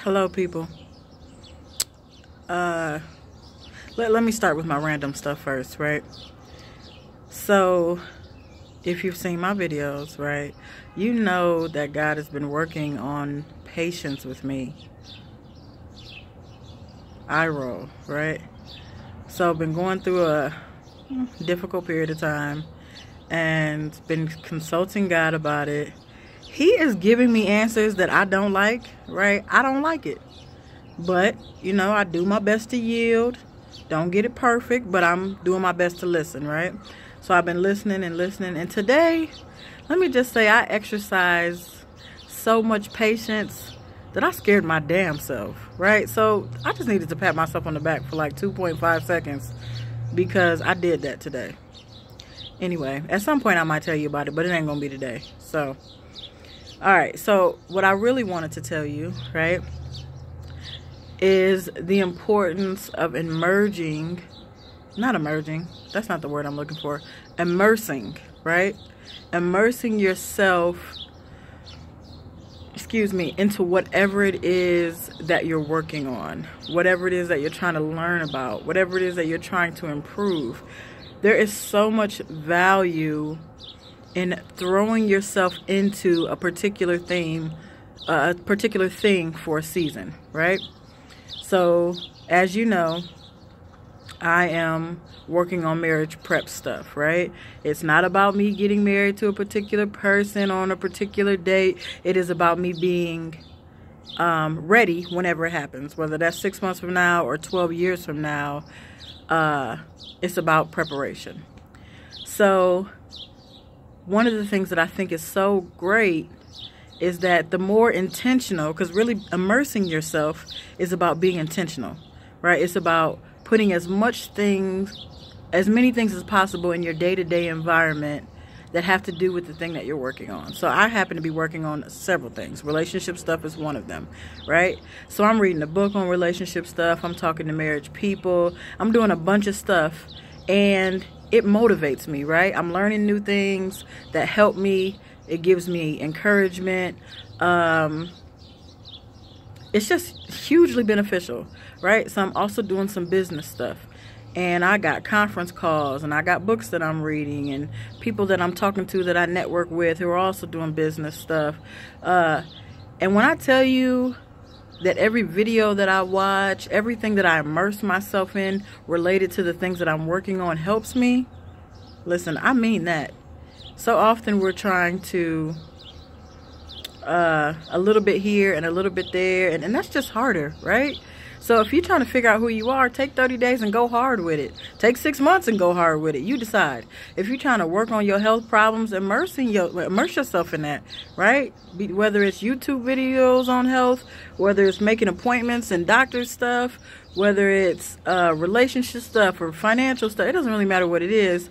Hello, people. Uh, let me start with my random stuff first, right? So, if you've seen my videos, right, you know that God has been working on patience with me. I roll, right? So, I've been going through a difficult period of time and been consulting God about it. He is giving me answers that I don't like, right? I don't like it. But, I do my best to yield. Don't get it perfect, but I'm doing my best to listen, right? So I've been listening and listening. And today, let me just say I exercised so much patience that I scared my damn self, right? So I just needed to pat myself on the back for like 2.5 seconds because I did that today. Anyway, at some point I might tell you about it, but it ain't going to be today. So, all right. So what I really wanted to tell you, right, is the importance of immersing, that's not the word I'm looking for, immersing, right? Immersing yourself, into whatever it is that you're working on, whatever it is that you're trying to learn about, whatever it is that you're trying to improve. There is so much value in throwing yourself into a particular thing for a season, right? So, as you know, I am working on marriage prep stuff, right? It's not about me getting married to a particular person on a particular date. It is about me being ready whenever it happens, whether that's 6 months from now or 12 years from now. It's about preparation. So, one of the things that I think is so great is that the more intentional, because really immersing yourself is about being intentional, right? It's about putting as many things as possible in your day-to-day environment that have to do with the thing that you're working on. So I happen to be working on several things. Relationship stuff is one of them, right? So I'm reading a book on relationship stuff. I'm talking to marriage people. I'm doing a bunch of stuff, and it motivates me, right? I'm learning new things that help me. It gives me encouragement. It's just hugely beneficial, right? So I'm also doing some business stuff. And I got conference calls, and I got books that I'm reading, and people that I'm talking to that I network with who are also doing business stuff. And when I tell you that every video that I watch, everything that I immerse myself in related to the things that I'm working on helps me, listen, I mean that. So often we're trying to a little bit here and a little bit there, and that's just harder, right? So if you're trying to figure out who you are, take 30 days and go hard with it. Take 6 months and go hard with it. You decide. If you're trying to work on your health problems, immerse yourself in that, right? Whether it's YouTube videos on health, whether it's making appointments and doctor stuff, whether it's relationship stuff or financial stuff, it doesn't really matter what it is.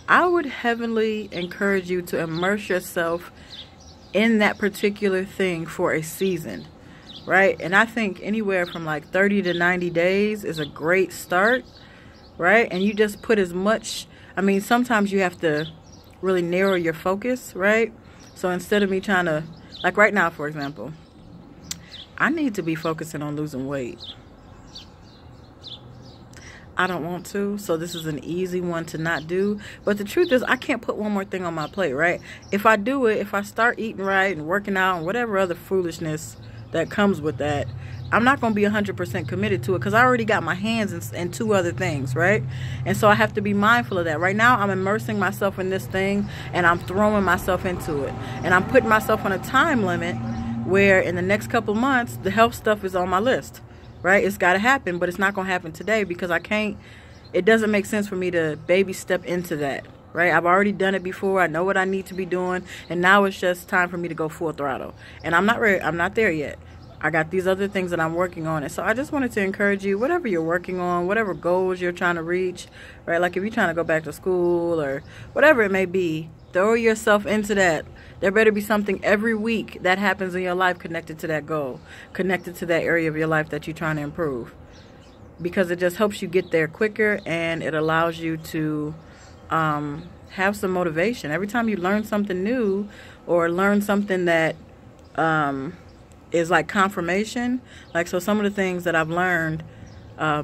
I would heavily encourage you to immerse yourself in that particular thing for a season, right? And I think anywhere from like 30 to 90 days is a great start, right? And you just put as much, sometimes you have to really narrow your focus, right? So instead of me trying to, like right now, for example, I need to be focusing on losing weight. I don't want to, so this is an easy one to not do. But the truth is, I can't put one more thing on my plate, right? If I do it, if I start eating right and working out and whatever other foolishness that comes with that, I'm not going to be 100% committed to it because I already got my hands in two other things, right? And so I have to be mindful of that. Right now, I'm immersing myself in this thing, and I'm throwing myself into it. And I'm putting myself on a time limit where in the next couple months, the health stuff is on my list. Right? It's got to happen, but it's not going to happen today because it doesn't make sense for me to baby step into that, right? I've already done it before. I know what I need to be doing, and now it's just time for me to go full throttle. And I'm not ready. I'm not there yet. I got these other things that I'm working on. And so I just wanted to encourage you, whatever you're working on, whatever goals you're trying to reach, right? Like if you're trying to go back to school or whatever it may be, throw yourself into that. There better be something every week that happens in your life connected to that goal, connected to that area of your life that you're trying to improve. Because it just helps you get there quicker, and it allows you to have some motivation. Every time you learn something new or learn something that is like confirmation. Like, so some of the things that I've learned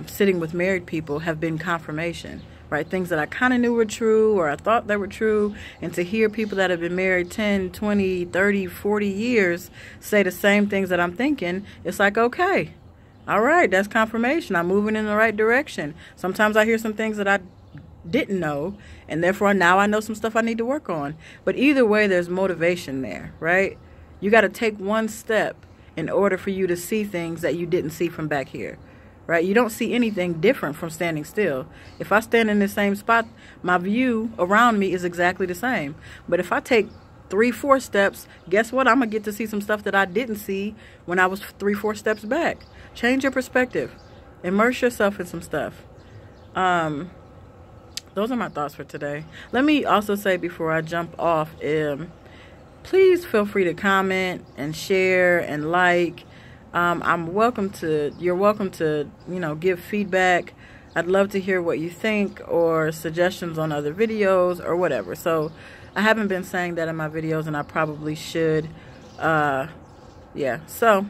sitting with married people have been confirmation, right? Things that I kind of knew were true, or I thought they were true. And to hear people that have been married 10, 20, 30, 40 years say the same things that I'm thinking, it's like, okay, all right, that's confirmation. I'm moving in the right direction. Sometimes I hear some things that I didn't know, and therefore now I know some stuff I need to work on. But either way, there's motivation there, right? You got to take one step in order for you to see things that you didn't see from back here, right? You don't see anything different from standing still. If I stand in the same spot, my view around me is exactly the same. But if I take 3-4 steps, guess what? I'm going to get to see some stuff that I didn't see when I was 3-4 steps back. Change your perspective. Immerse yourself in some stuff. Those are my thoughts for today. Let me also say before I jump off, please feel free to comment and share and like. You're welcome to, give feedback. I'd love to hear what you think, or suggestions on other videos or whatever. So I haven't been saying that in my videos, and I probably should. Yeah, so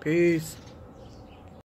peace.